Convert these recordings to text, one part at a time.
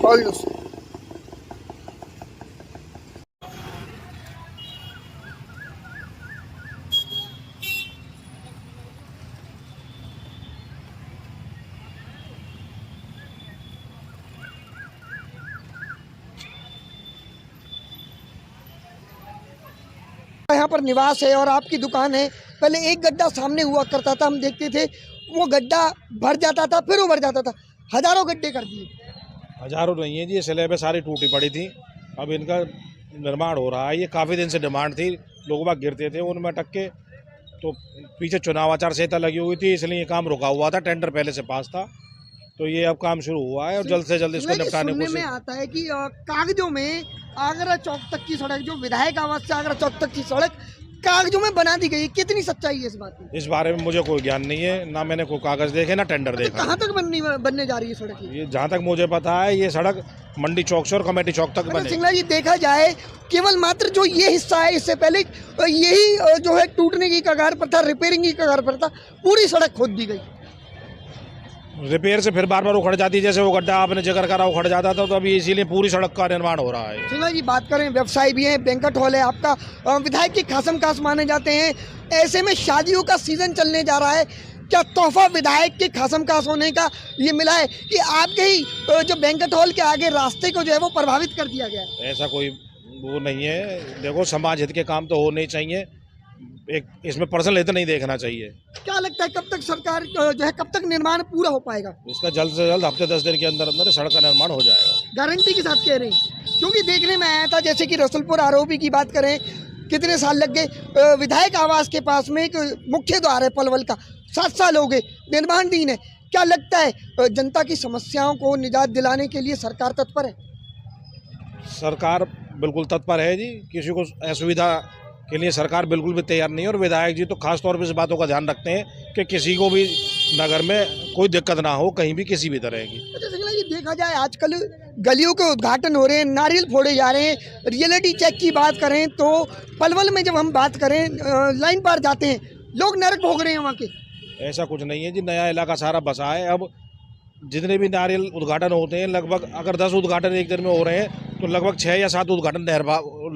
Paul news. यहाँ पर निवास है और आपकी दुकान है। पहले एक गड्ढा सामने हुआ करता था, हम देखते थे वो गड्ढा भर जाता था, फिर वो भर जाता था। हजारों गड्ढे कर दिए। हजारों नहीं है जी, ये स्लैबें सारी टूटी पड़ी थी। अब इनका निर्माण हो रहा है। ये काफ़ी दिन से डिमांड थी, लोग बाग गिरते थे उनमें अटक के। तो पीछे चुनाव आचार संहिता लगी हुई थी, इसलिए ये काम रुका हुआ था। टेंडर पहले से पास था, तो ये अब काम शुरू हुआ है और जल्द से जल्द इसको निपटाने को। में आता है कि कागजों में आगरा चौक तक की सड़क, जो विधायक आवास से आगरा चौक तक की सड़क कागजों में बना दी गई, कितनी सच्चाई है इस बात में? इस बारे में मुझे कोई ज्ञान नहीं है, ना मैंने कोई कागज देखे ना टेंडर देखा। कहाँ तक बनने जा रही है सड़क? ये जहाँ तक मुझे पता है, ये सड़क मंडी चौक से और कमेटी चौक तक बने। सिंगला जी, देखा जाए केवल मात्र जो ये हिस्सा है, इससे पहले यही जो है टूटने की कगार पर था, रिपेयरिंग की कगार पर था, पूरी सड़क खोद दी गई। रिपेयर से फिर बार बार उखड़ जाती है, जैसे वो गड्ढा आपने जिक्र करा उखड़ जाता था, तो अभी इसीलिए पूरी सड़क का निर्माण हो रहा है। सिंगला जी, बात करें व्यवसाय भी है, बैंक्वेट हॉल है आपका, विधायक के खासम खास माने जाते हैं। ऐसे में शादियों का सीजन चलने जा रहा है, क्या तोहफा विधायक के खासम खास होने का ये मिला है कि आपके ही जो बैंक्वेट हॉल के आगे रास्ते को जो है वो प्रभावित कर दिया गया है? ऐसा कोई वो नहीं है। देखो, समाज हित के काम तो होने चाहिए, एक इसमें पर्सनल हित नहीं देखना चाहिए। क्या लगता है कब तक सरकार जो है, कब तक निर्माण पूरा हो पाएगा? इसका जल्द से जल्द हफ्ते 10 दिन के अंदर अंदर सड़क का निर्माण हो जाएगा। गारंटी के साथ कह रहे हैं? क्योंकि देखने में आया था, जैसे कि रसुलपुर आरोपी की बात करें, कितने साल लग गए। विधायक आवास के पास में एक मुख्य द्वार है पलवल का, 7 साल हो गए, निर्माणधीन है। क्या लगता है जनता की समस्याओं को निजात दिलाने के लिए सरकार तत्पर है? सरकार बिल्कुल तत्पर है जी। किसी को असुविधा के लिए सरकार बिल्कुल भी तैयार नहीं है। और विधायक जी तो खास तौर पर इस बातों का ध्यान रखते हैं कि किसी को भी नगर में कोई दिक्कत ना हो, कहीं भी किसी भी तरह की। अच्छा सिंगला जी, देखा जाए आजकल गलियों के उद्घाटन हो रहे हैं, नारियल फोड़े जा रहे हैं। रियलिटी चेक की बात करें तो पलवल में जब हम बात करें, लाइन पार जाते हैं, लोग नरक भोग रहे हैं वहाँ के। ऐसा कुछ नहीं है जी, नया इलाका सारा बसा है। अब जितने भी नारियल उद्घाटन होते हैं, लगभग अगर 10 उद्घाटन एक दिन में हो रहे हैं, तो लगभग 6 या 7 उद्घाटन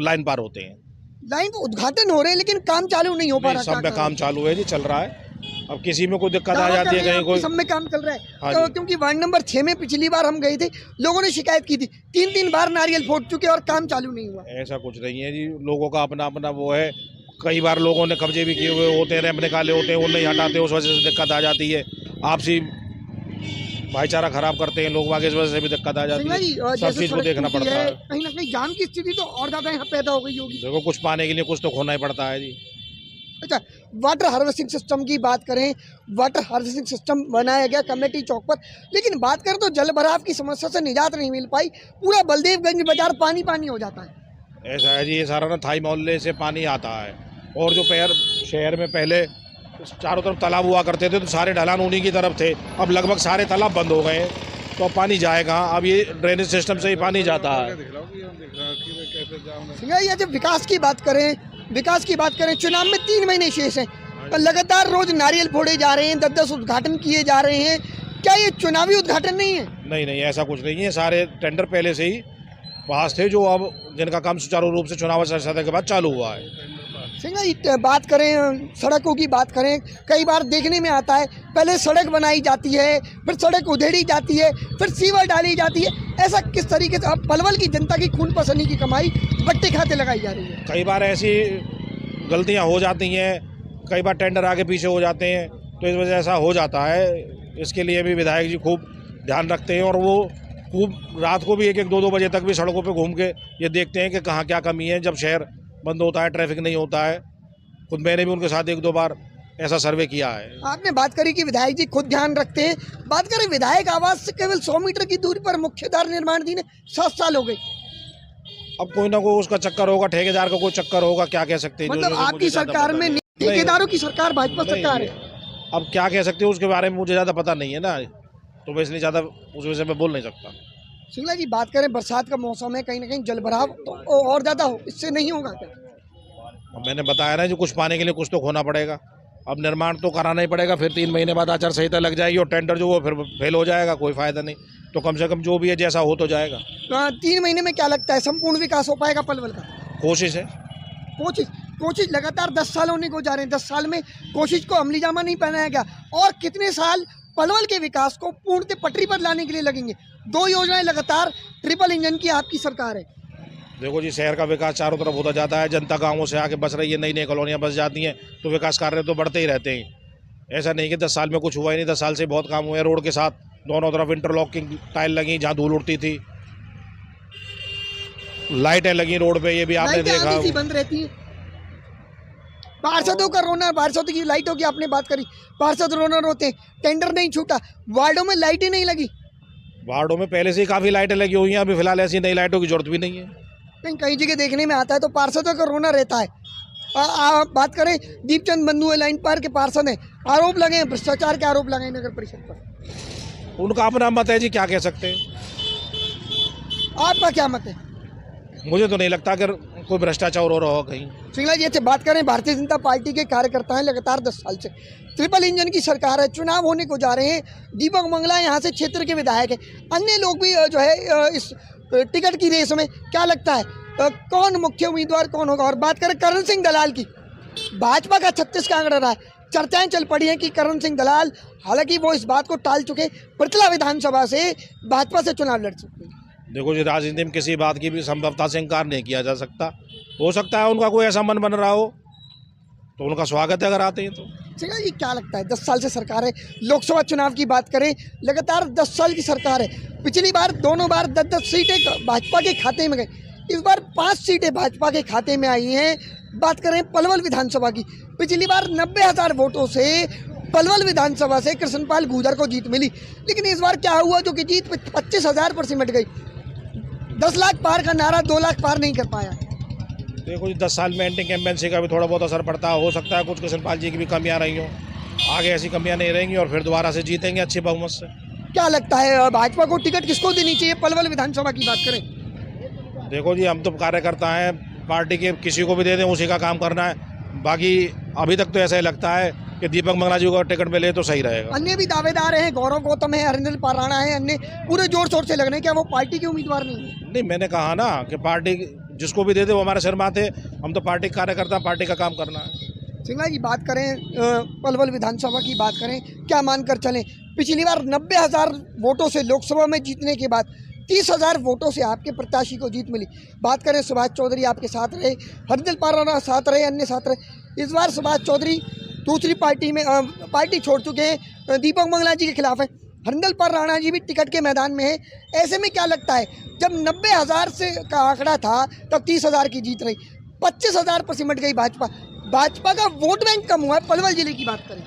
लाइन पार होते हैं। लाइन तो उद्घाटन हो रहे हैं, लेकिन काम चालू नहीं हो पा रहा। सब में काम चालू है जी, चल रहा है। अब किसी में कोई दिक्कत आ जाती है, कहीं कोई, सब में काम चल रहा है। हाँ तो क्योंकि वार्ड नंबर 6 में पिछली बार हम गए थे, लोगों ने शिकायत की थी, 3-3 बार नारियल फोड़ चुके और काम चालू नहीं हुआ। ऐसा कुछ नहीं है जी, लोगों का अपना अपना वो है। कई बार लोगों ने कब्जे भी किए हुए होते हैं, रैंप निकाले होते हैं, वो नहीं हटाते, उस वजह से दिक्कत आ जाती है। आपसी भाईचारा खराब करते हैं लोग, आगे इस वजह से भी दिक्कत आ जाती है। सब चीज़ को देखना पड़ता है। कहीं ना कहीं जान की स्थिति तो और ज़्यादा यहाँ पैदा हो गई होगी। देखो, कुछ पाने के लिए कुछ तो खोना ही पड़ता है जी। अच्छा, वाटर हार्वेस्टिंग सिस्टम की बात करें, वाटर हार्वेस्टिंग सिस्टम बनाया गया कमेटी चौक पर, लेकिन बात करें तो जल भराव की समस्या से निजात नहीं मिल पाई। पूरा बलदेवगंज बाजार पानी पानी हो जाता है। ऐसा है जी, ये सारा ना थाई मोहल्ले से पानी आता है। और जो शहर में पहले चारों तरफ तालाब हुआ करते थे, तो सारे ढलान उन्हीं की तरफ थे। अब लगभग सारे तालाब बंद हो गए हैं, तो अब पानी जाए कहाँ? अब ये ड्रेनेज सिस्टम से ही पानी जाता है। जब विकास की बात करें, चुनाव में 3 महीने शेष हैं, लगातार रोज नारियल फोड़े जा रहे हैं, 10-10 उद्घाटन किए जा रहे हैं। क्या ये चुनावी उद्घाटन नहीं है? नहीं, ऐसा कुछ नहीं है। सारे टेंडर पहले से ही पास थे, जो अब जिनका काम सुचारू रूप से चुनाव आचार संहिता के बाद चालू हुआ है। सिंगला, बात करें सड़कों की, बात करें, कई बार देखने में आता है पहले सड़क बनाई जाती है, फिर सड़क उधेड़ी जाती है, फिर सीवर डाली जाती है। ऐसा किस तरीके से अब पलवल की जनता की खून पसीने की कमाई बट्टे खाते लगाई जा रही है? कई बार ऐसी गलतियां हो जाती हैं, कई बार टेंडर आगे पीछे हो जाते हैं, तो इस वजह से ऐसा हो जाता है। इसके लिए भी विधायक जी खूब ध्यान रखते हैं, और वो खूब रात को भी 1-1, 2-2 बजे तक भी सड़कों पे घूम के ये देखते हैं कि कहाँ क्या कमी है। जब शहर बंद होता है, ट्रैफिक नहीं होता है, खुद मैंने भी उनके साथ 1-2 बार ऐसा सर्वे किया है। आपने बात करी कि विधायक जी खुद ध्यान रखते हैं। बात करें विधायक आवास से केवल 100 मीटर की दूरी पर मुख्य द्वार निर्माणाधीन है, 7 साल हो गए। अब कोई ना कोई उसका चक्कर होगा, ठेकेदार का कोई चक्कर होगा, क्या कह सकते हैं? मतलब आपकी सरकार में ठेकेदारों की सरकार भाजपा सरकार है। अब क्या कह सकते हो उसके बारे में, मुझे ज़्यादा पता नहीं है ना, तो मैं इसलिए ज़्यादा उस विषय में बोल नहीं सकता। सिंगला जी, बात करें बरसात का मौसम है, कहीं ना कहीं जल भराव तो और ज़्यादा हो, इससे नहीं होगा क्या? मैंने बताया ना, जो कुछ पाने के लिए कुछ तो खोना पड़ेगा। अब निर्माण तो कराना ही पड़ेगा, फिर 3 महीने बाद आचार संहिता लग जाएगी और टेंडर जो वो फिर फेल हो जाएगा, कोई फ़ायदा नहीं। तो कम से कम जो भी है जैसा हो तो जाएगा। 3 महीने में क्या लगता है संपूर्ण विकास हो पाएगा पलवल का? कोशिश है। कोशिश लगातार 10 साल होने को जा रहे हैं। 10 साल में कोशिश को अमली जामा नहीं पहनाया गया। और कितने साल पलवल के विकास को पूर्णतः पटरी पर लाने के लिए लगेंगे? 2 योजनाएं लगातार ट्रिपल इंजन की आपकी सरकार है। देखो जी, शहर का विकास चारों तरफ होता जाता है, जनता गाँवों से आके बस रही है, नई नई कॉलोनियाँ बस जाती हैं, तो विकास कार्य तो बढ़ते ही रहते हैं। ऐसा नहीं कि 10 साल में कुछ हुआ ही नहीं। 10 साल से बहुत काम हुए। रोड के साथ दोनों तरफ इंटरलॉकिंग टाइल लगी जहाँ धूल उड़ती थी, लाइटें लगी रोड पे, ये भी आपने देखा। बंद रहती है। पार्षदों का रोना, पार्षदों की लाइटों की आपने बात करी, पार्षद रोना रोते हैं, टेंडर नहीं छूटा, वार्डों में लाइटें नहीं लगी। वार्डों में पहले से ही काफ़ी लाइटें लगी हुई हैं, अभी फिलहाल ऐसी नई लाइटों की जरूरत भी नहीं है। नहीं, कई जगह देखने में आता है तो पार्षदों का रोना रहता है। बात करें दीपचंद बंधु लाइन पार के पार्षद हैं, आरोप लगे हैं, भ्रष्टाचार के आरोप लगे नगर परिषद पर। उनका अपना मत है जी, क्या कह सकते हैं। आपका क्या मत है? मुझे तो नहीं लगता कि कोई भ्रष्टाचार हो रहा हो कहीं। सिंगला जी से बात करें, भारतीय जनता पार्टी के कार्यकर्ता हैं लगातार 10 साल से, ट्रिपल इंजन की सरकार है, चुनाव होने को जा रहे हैं। दीपक मंगला यहाँ से क्षेत्र के विधायक है, अन्य लोग भी जो है इस टिकट की रेस में, क्या लगता है कौन मुख्य उम्मीदवार कौन होगा? और बात करें करण सिंह दलाल की, भाजपा का 36 का आंकड़ा रहा है, चर्चाएं चल पड़ी हैं कि करण सिंह दलाल, हालांकि वो इस बात को टाल चुके, पृथला विधानसभा से भाजपा से चुनाव लड़ सकते हैं। देखो जी, राजनीति में किसी बात की भी संभवता से इनकार नहीं किया जा सकता। हो सकता है उनका कोई ऐसा मन बन रहा हो, तो उनका स्वागत है अगर आते हैं तो। सिंगला जी क्या लगता है, 10 साल से सरकार है, लोकसभा चुनाव की बात करें, लगातार 10 साल की सरकार है, पिछली बार दोनों बार 10-10 सीटें भाजपा के खाते में गई, इस बार 5 सीटें भाजपा के खाते में आई हैं। बात करें पलवल विधानसभा की, पिछली बार 90,000 वोटों से पलवल विधानसभा से कृष्णपाल गुर्जर को जीत मिली, लेकिन इस बार क्या हुआ जो कि जीत 25,000 पर सिमट गई। 10 लाख पार का नारा 2 लाख पार नहीं कर पाया। देखो जी, 10 साल में एंटी कैंपेन्सी का भी थोड़ा बहुत असर पड़ता हो सकता है, कुछ कृष्णपाल जी की भी कमियां रही हों, आगे ऐसी कमियां नहीं रहेंगी और फिर दोबारा से जीतेंगे अच्छे बहुमत से। क्या लगता है भाजपा को टिकट किसको देनी चाहिए पलवल विधानसभा की बात करें? देखो जी, हम तो कार्यकर्ता हैं, पार्टी के किसी को भी दे दें उसी का काम करना है। बाकी अभी तक तो ऐसा ही लगता है कि दीपक मंगला जी को टिकट मिले तो सही रहेगा। अन्य भी दावेदार हैं, गौरव गौतम है, हरिंदर पाराणा है, अन्य पूरे जोर शोर से लग रहे हैं, क्या वो पार्टी के उम्मीदवार नहीं है? नहीं, मैंने कहा ना कि पार्टी जिसको भी दे दे वो हमारे सिर माथे, हम तो पार्टी का कार्यकर्ता, पार्टी का काम करना है। सिंगला जी बात करें पलवल विधानसभा की बात करें, क्या मानकर चलें, पिछली बार 90,000 वोटों से लोकसभा में जीतने के बाद 30,000 वोटों से आपके प्रत्याशी को जीत मिली। बात करें सुभाष चौधरी आपके साथ रहे, हरिंदर पाराणा साथ रहे, अन्य साथ रहे। इस बार सुभाष चौधरी दूसरी पार्टी में पार्टी छोड़ चुके हैं, दीपक मंगला जी के खिलाफ है, हरिंदर पाराणा जी भी टिकट के मैदान में है। ऐसे में क्या लगता है, जब 90,000 से का आंकड़ा था तब 30,000 की जीत रही, 25,000 पर सिमट गई भाजपा, भाजपा का वोट बैंक कम हुआ है। पलवल जिले की बात करें,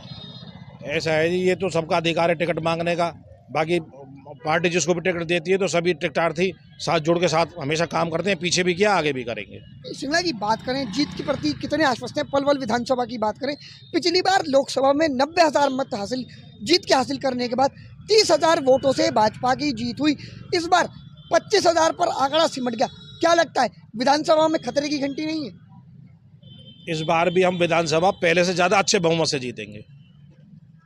ऐसा है जी, ये तो सबका अधिकार है टिकट मांगने का। बाकी पार्टी जिसको भी टिकट देती है तो सभी टिकटार्थी साथ जुड़ के साथ हमेशा काम करते हैं, पीछे भी किया आगे भी करेंगे। सिंगला जी बात करें जीत के प्रति कितने आश्वस्त हैं? पलवल विधानसभा की बात करें, पिछली बार लोकसभा में 90,000 मत हासिल करने के बाद 30,000 वोटों से भाजपा की जीत हुई, इस बार 25,000 पर आंकड़ा सिमट गया। क्या लगता है विधानसभा में खतरे की घंटी नहीं है? इस बार भी हम विधानसभा पहले से ज़्यादा अच्छे बहुमत से जीतेंगे।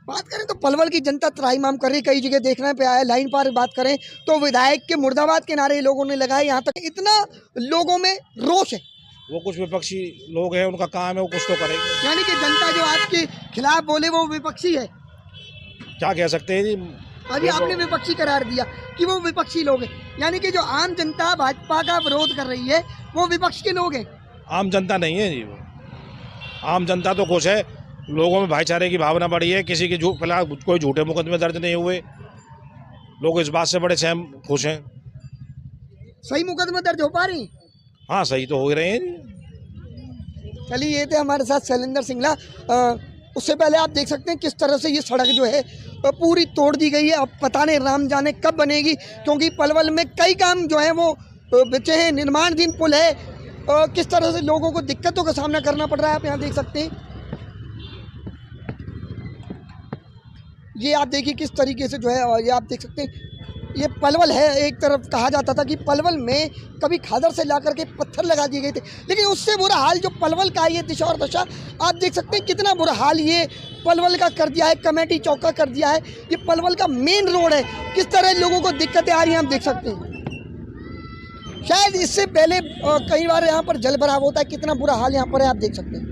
बात करें तो पलवल की जनता त्राहिमाम कर रही, कई जगह देखने पे आया, लाइन पर बात करें तो विधायक के मुर्दाबाद के नारे लोगों ने लगाए, यहाँ तक इतना लोगों में रोष है। वो कुछ विपक्षी लोग हैं, उनका काम है, वो कुछ तो करेंगे। यानी कि जनता जो आपके खिलाफ बोले वो विपक्षी है, क्या कह सकते हैं जी। अभी आपने विपक्षी करार दिया कि वो विपक्षी लोग हैं, यानी कि जो आम जनता भाजपा का विरोध कर रही है वो विपक्ष के लोग हैं। आम जनता नहीं है जी, वो आम जनता तो खुश है, लोगों में भाईचारे की भावना बढ़ी है, किसी की फिलहाल कोई झूठे मुकदमे दर्ज नहीं हुए, लोग इस बात से बड़े सहम खुश हैं। सही मुकदमे दर्ज हो पा रही? हाँ, सही तो हो ही रहे हैं जी। चलिए, ये थे हमारे साथ शैलेंद्र सिंगला। उससे पहले आप देख सकते हैं किस तरह से ये सड़क जो है पूरी तोड़ दी गई है। अब पता नहीं राम जाने कब बनेगी, क्योंकि पलवल में कई काम जो है वो बचे हैं, निर्माणाधीन पुल है, किस तरह से लोगों को दिक्कतों का सामना करना पड़ रहा है। आप यहाँ देख सकते हैं, ये आप देखिए किस तरीके से जो है, और ये आप देख सकते हैं ये पलवल है, एक तरफ कहा जाता था कि पलवल में कभी खादर से ला करके पत्थर लगा दिए गए थे, लेकिन उससे बुरा हाल जो पलवल का ये दिशा और दशा आप देख सकते हैं कितना बुरा हाल ये पलवल का कर दिया है, कमेटी चौक का कर दिया है। ये पलवल का मेन रोड है, किस तरह लोगों को दिक्कतें आ रही हैं आप देख सकते हैं। शायद इससे पहले कई बार यहाँ पर जल भराव होता है, कितना बुरा हाल यहाँ पर है आप देख सकते हैं।